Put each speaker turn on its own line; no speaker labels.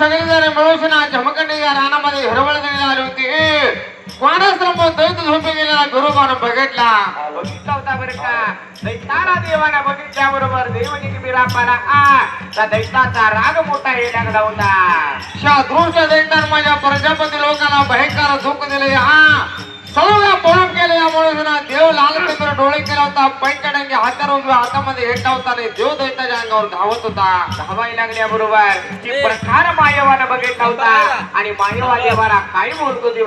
सगळेजण मिळून जमखंडी या रानामध्ये हिरवळ गेलेली आली होती. कोणाश्रम दैत झोपे गेलेला गुरुबानं बघितला.
बघितला होता बरं का. दैताला देवाना बघितल्याबरोबर देवाने बिरापाला त्या दैताचा राग मोठा येऊ लागला होता.
दृश्य दैतान माझ्या प्रजापती लोकांना भयंकर धोक दिले. सर्व पळून गेले. यामुळे देव लालचंद्र डोळे केला होता. पैंकडांगे हातावर उजव्या हातामध्ये हेटा होता. देव दैताच्या अंगावर धावत होता.
धावायला लागल्याबरोबर प्रकार मायवानं बघितला होता आणि मायवा देवाला काय बोलतो देव